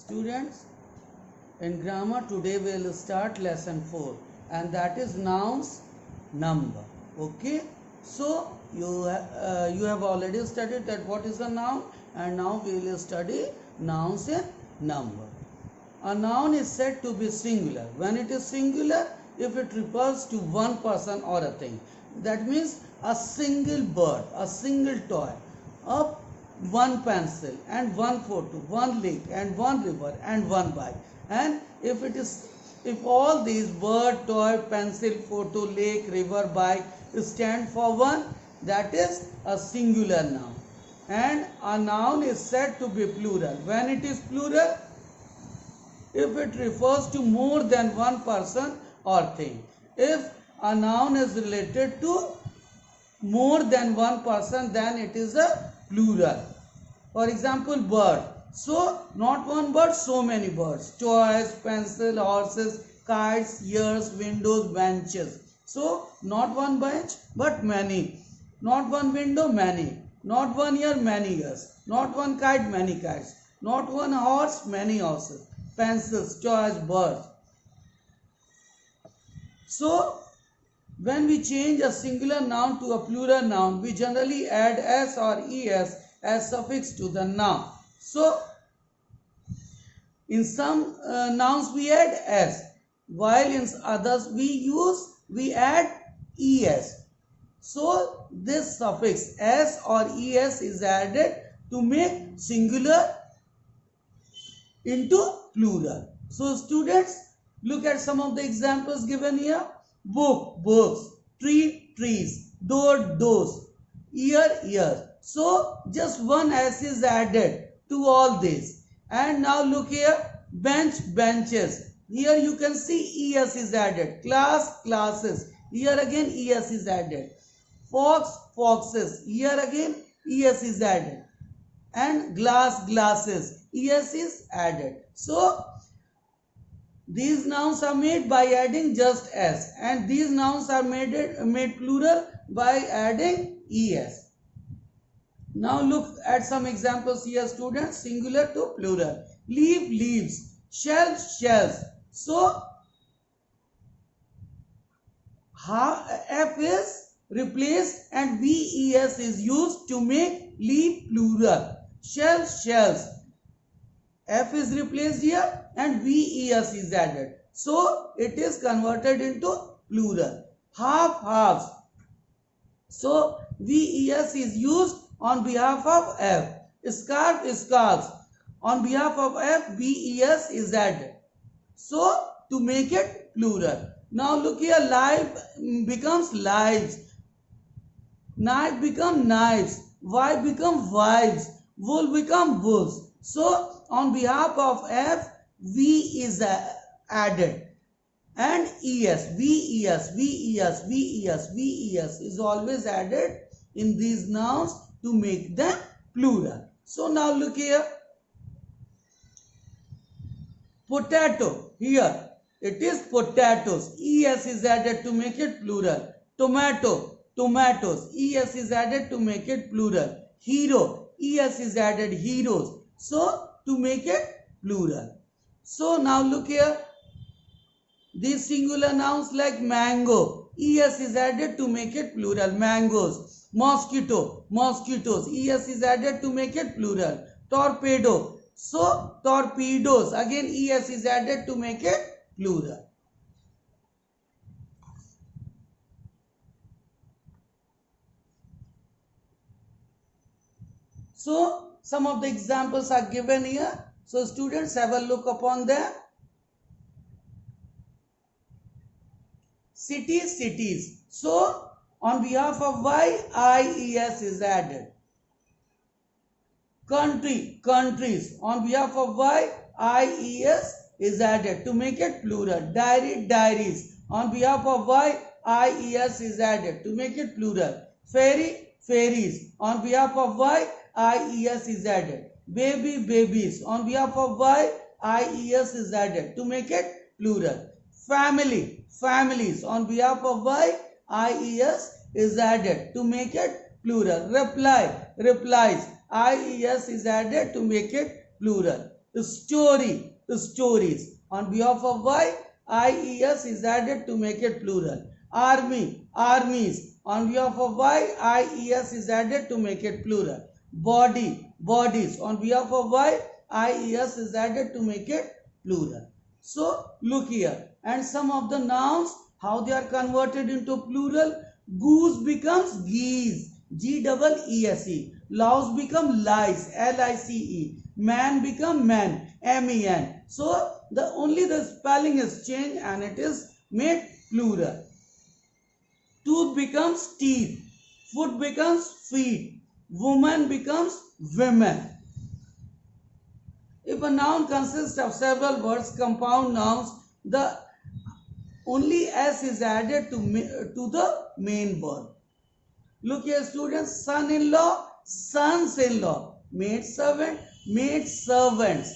Students, in grammar today we will start lesson 4 and that is nouns number. Okay, so you have already studied that what is a noun, and now we will study nouns in number. A noun is said to be singular when it is singular if it refers to one person or a thing. That means a single bird, a single toy, a one pencil and one photo, one lake and one river and one bike. And if all these bird, toy, pencil, photo, lake, river, bike stand for one, that is a singular noun. And a noun is said to be plural when it is plural if it refers to more than one person or thing. If a noun is related to more than one person, then it is a plural. For example, bird. So, not one bird, so many birds. Toys, pencil, horses, kites, ears, windows, benches. So, not one bench, but many. Not one window, many. Not one ear, many ears. Not one kite, many kites. Not one horse, many horses. Pencils, toys, birds. So, when we change a singular noun to a plural noun, we generally add s or es as suffix to the noun. So, in some nouns we add s, while in others we add es. So, this suffix s or es is added to make singular into plural. So, students, look at some of the examples given here. Book, books, tree, trees, door, doors, ear, ears. So, just one s is added to all these. And now look here, bench, benches. Here you can see es is added. Class, classes. Here again es is added. Fox, foxes. Here again es is added. And glass, glasses. Es is added. So, these nouns are made by adding just s, and these nouns are made plural by adding es. Now look at some examples here, students. Singular to plural. Leaf, leaves. Shells, shells. So, f is replaced and ves is used to make leaf plural. Shells, shells. F is replaced here and ves is added. So, it is converted into plural. Half, halves. So, ves is used on behalf of f. Scarf, scarves. On behalf of f, ves is added. So, to make it plural. Now, look here, life becomes lives. Knife become knives. Wife become wives. Wool become wolves. So, on behalf of f, v is added. And es, ves is always added in these nouns to make them plural. So, now look here. Potato, here it is potatoes. Es is added to make it plural. Tomato, tomatoes. Es is added to make it plural. Hero, es is added, heroes. So, to make it plural. So, now look here. These singular nouns like mango. Es is added to make it plural. Mangoes. Mosquito. Mosquitoes. Es is added to make it plural. Torpedo. So, torpedoes. Again, es is added to make it plural. So, some of the examples are given here. So, students, have a look upon them. Cities, cities. So, on behalf of y, ies is added. Country, countries. On behalf of y, ies is added to make it plural. Diary, diaries. On behalf of y, ies is added to make it plural. Fairy, fairies. On behalf of y, ies is added. Baby, babies. On behalf of y, ies is added to make it plural. Family, families. On behalf of y, ies is added to make it plural. Reply, replies. IES is added to make it plural. Story, stories. On behalf of Y, IES is added to make it plural. Army, armies. On behalf of Y, IES is added to make it plural. Body, bodies. On behalf of Y, IES is added to make it plural. So look here, and some of the nouns, how they are converted into plural. Goose becomes geese, GEESE. Louse become lice, LICE. Man become man, MEN. So only the spelling is changed and it is made plural. Tooth becomes teeth, foot becomes feet, woman becomes women. If a noun consists of several words, compound nouns, the only S is added to the main verb. Look here students, son-in-law, sons-in-law, maid servant, maid servants,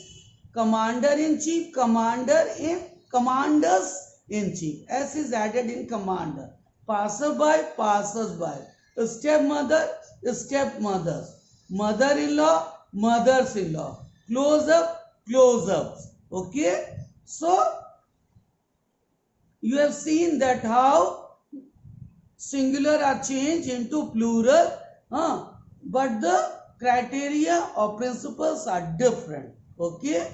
commander-in-chief, commanders-in-chief. S is added in commander. Passerby, passers-by, stepmother, stepmothers, mother-in-law, mothers-in-law, close-up, close-ups. Okay, so you have seen that how singular are changed into plural, but the criteria or principles are different. Okay,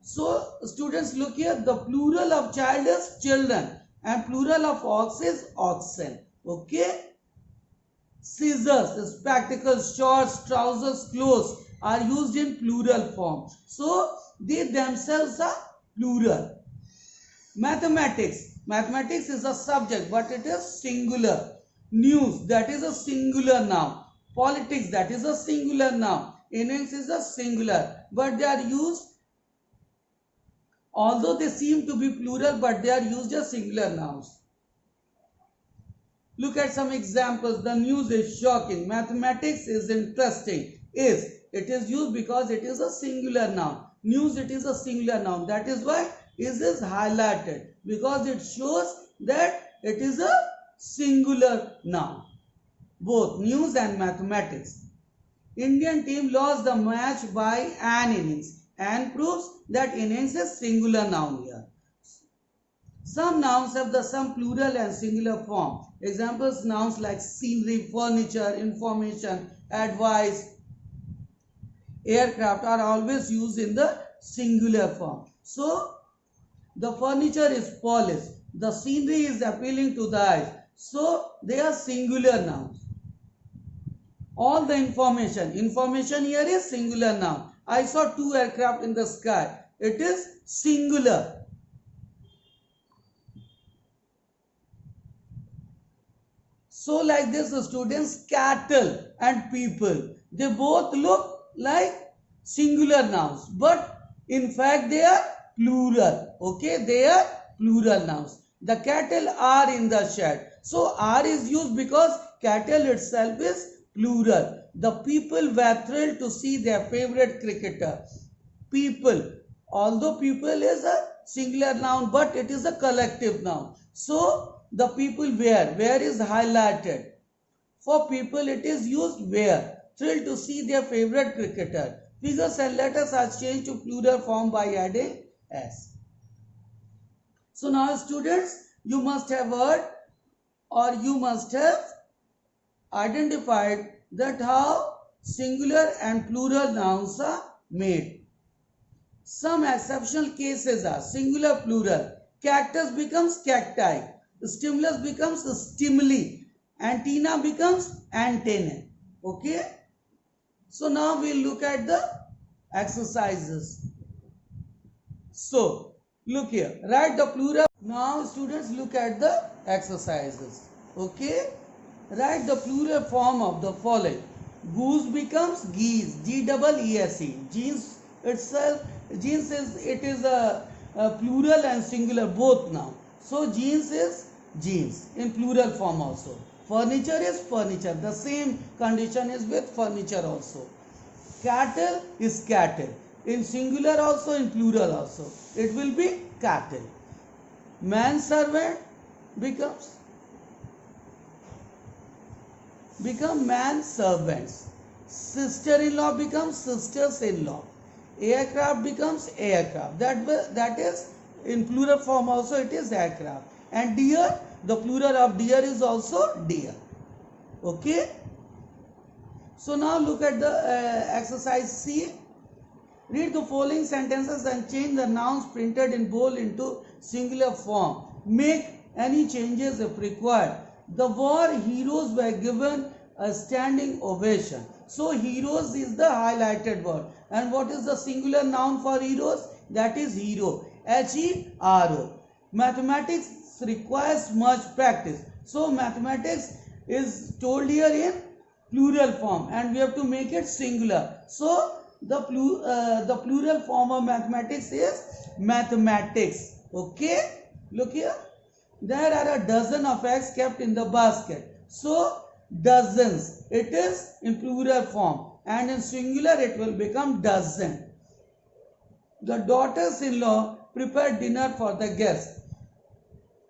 so students look here, the plural of child is children and plural of ox is oxen. Okay, scissors, spectacles, shorts, trousers, clothes are used in plural form, so they themselves are plural. Mathematics, mathematics is a subject but it is singular. News, that is a singular noun. Politics, that is a singular noun. Innings is a singular, but they are used, although they seem to be plural, but they are used as singular nouns. Look at some examples. The news is shocking. Mathematics is interesting. It is used because it is a singular noun. News, it is a singular noun. That is why is highlighted, because it shows that it is a singular noun. Both news and mathematics. Indian team lost the match by an innings and proves that innings is singular noun here. Some nouns have the some plural and singular form. Examples, nouns like scenery, furniture, information, advice, aircraft are always used in the singular form. So the furniture is polished, the scenery is appealing to the eyes, so they are singular nouns. All the information here is singular noun. I saw 2 aircraft in the sky, it is singular. So like this, the students, cattle and people, they both look like singular nouns, but in fact they are plural. Okay, they are plural nouns. The cattle are in the shed. So are is used because cattle itself is plural. The people were thrilled to see their favorite cricketer. People, although people is a singular noun, but it is a collective noun. So the people where is highlighted. For people it is used where. Thrilled to see their favorite cricketer. Figures and letters are changed to plural form by adding S. So now students, you must have heard or you must have identified that how singular and plural nouns are made. Some exceptional cases are singular plural. Cactus becomes cacti. Stimulus becomes stimuli. Antenna becomes antennae. Okay. So now we'll look at the exercises. So look here. Write the plural. Now students, look at the exercises. Okay. Write the plural form of the following. Goose becomes geese, GEESE. Jeans itself, jeans is a plural and singular both now. So jeans is jeans in plural form also. Furniture is furniture. The same condition is with furniture also. Cattle is cattle. In singular also, in plural also. It will be cattle. Manservant becomes man servants. Sister-in-law becomes sisters-in-law. Aircraft becomes aircraft. That is in plural form also it is aircraft. And deer, the plural of deer is also deer. Okay. So now look at the exercise C. Read the following sentences and change the nouns printed in bold into singular form. Make any changes if required. The war heroes were given a standing ovation. So heroes is the highlighted word. And what is the singular noun for heroes? That is hero. H-E-R-O. Mathematics requires much practice. So mathematics is told here in plural form and we have to make it singular. So the plural form of mathematics is mathematics. Okay, look here. There are a dozen of eggs kept in the basket. So dozens, it is in plural form and in singular it will become dozen. The daughters-in-law prepared dinner for the guests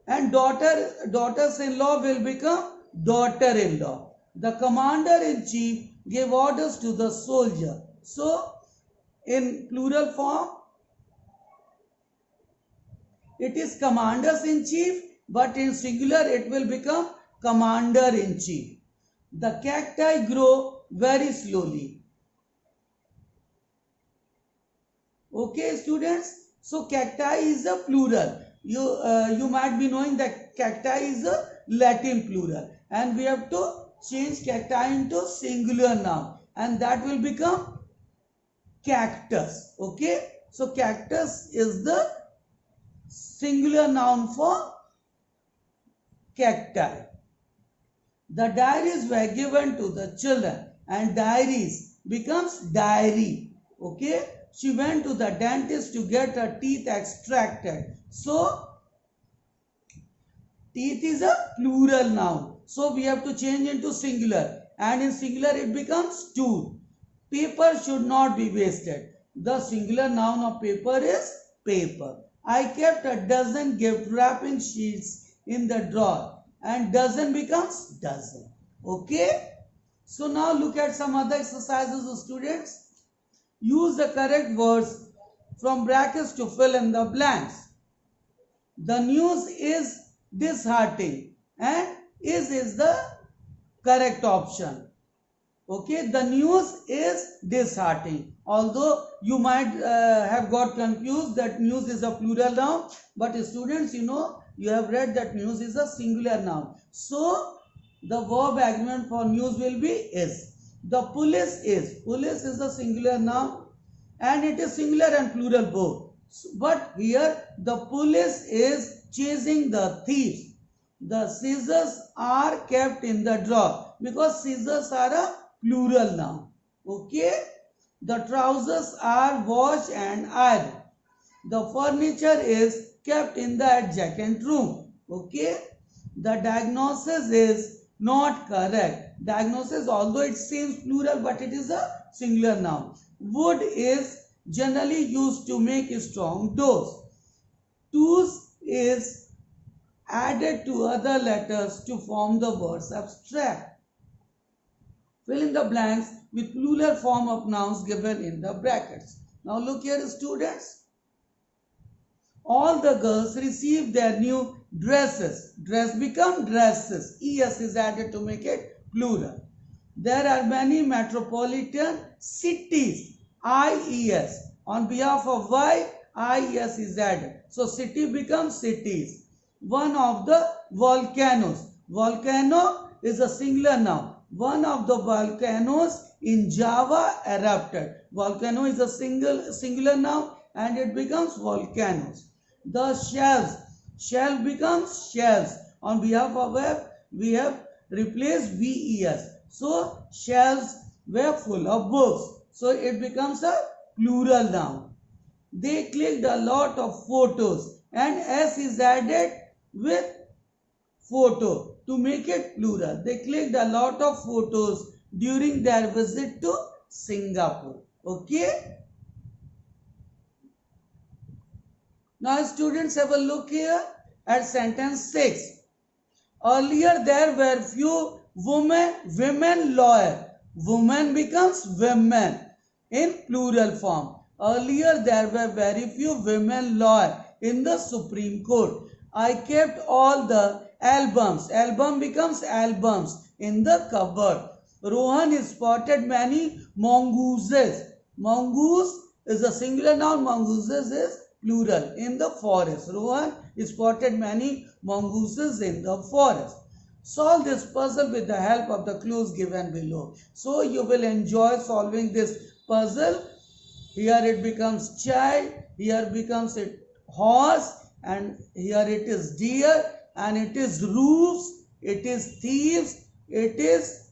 and daughters-in-law will become daughter-in-law. The commander-in-chief gave orders to the soldier. So in plural form it is commanders-in-chief, but in singular it will become commander-in-chief. The cacti grow very slowly. Okay, students. So cacti is a plural. You might be knowing that cacti is a Latin plural, and we have to change cacti into singular noun, and that will become cactus. Okay. So cactus is the singular noun for cacti. The diaries were given to the children and diaries becomes diary. Okay. She went to the dentist to get her teeth extracted. So teeth is a plural noun. So we have to change into singular, and in singular it becomes tooth. Paper should not be wasted. The singular noun of paper is paper. I kept a dozen gift wrapping sheets in the drawer, and dozen becomes dozen. Okay. So now look at some other exercises, students. Use the correct words from brackets to fill in the blanks. The news is disheartening, and is the correct option. Okay, the news is disheartening. Although you might have got confused that news is a plural noun, but students, you have read that news is a singular noun. So the verb agreement for news will be is. The police is a singular noun and it is singular and plural both. But here the police is chasing the thieves. The scissors are kept in the drawer because scissors are a plural noun. Okay. The trousers are washed and ironed. The furniture is kept in the adjacent room. Okay. The diagnosis is not correct. Diagnosis, although it seems plural, but it is a singular noun. Wood is generally used to make strong doors. Tools is added to other letters to form the word abstract. Fill in the blanks with plural form of nouns given in the brackets. Now look here, students. All the girls receive their new dresses. Dress become dresses. Es is added to make it plural. There are many metropolitan cities. IES. On behalf of Y, IES is added. So city becomes cities. One of the volcanoes. Volcano is a singular noun. One of the volcanoes in Java erupted. Volcano is a singular noun and it becomes volcanoes. The shelves. Shelf becomes shelves. On behalf of F, we have replaced VES. So shelves were full of books. So it becomes a plural noun. They clicked a lot of photos and S is added with photo to make it plural. They clicked a lot of photos during their visit to Singapore. Okay. Now students, have a look here at sentence 6. Earlier there were few women lawyer. Woman becomes women in plural form. Earlier there were very few women lawyers in the Supreme Court. I kept all the albums. Album becomes albums in the cupboard. Rohan spotted many mongooses. Mongoose is a singular noun, mongooses is plural in the forest. Rohan spotted many mongooses in the forest. Solve this puzzle with the help of the clues given below. So you will enjoy solving this puzzle. Here it becomes child, here becomes it horse, and here it is deer, and it is roofs, it is thieves, it is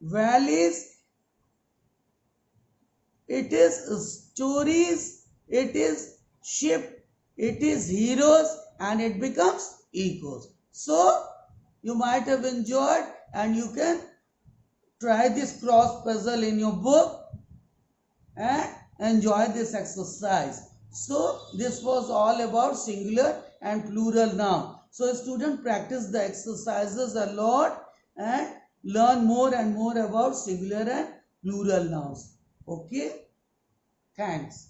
valleys, it is stories, it is ship, it is heroes, and it becomes echoes. So you might have enjoyed, and you can try this cross puzzle in your book and enjoy this exercise. So this was all about singular and plural noun. So student practice the exercises a lot and learn more and more about singular and plural nouns. Okay, thanks.